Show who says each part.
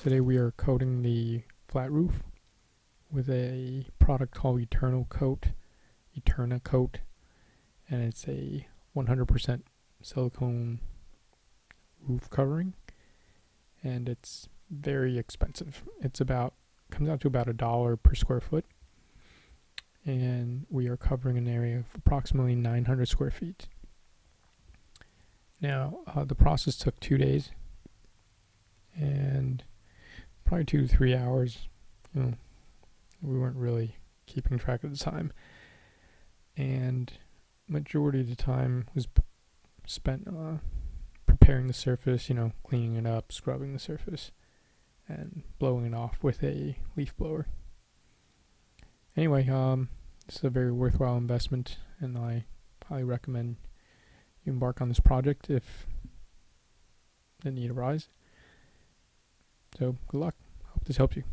Speaker 1: Today we are coating the flat roof with a product called Eterna Coat, and it's a 100% silicone roof covering, and it's very expensive. Comes out to about $1 per square foot, and we are covering an area of approximately 900 square feet. Now, the process took 2 days and probably 2 to 3 hours. We weren't really keeping track of the time, and majority of the time was spent preparing the surface, cleaning it up, scrubbing the surface, and blowing it off with a leaf blower. Anyway, this is a very worthwhile investment, and I highly recommend you embark on this project if the need arises. So good luck. Hope this helps you.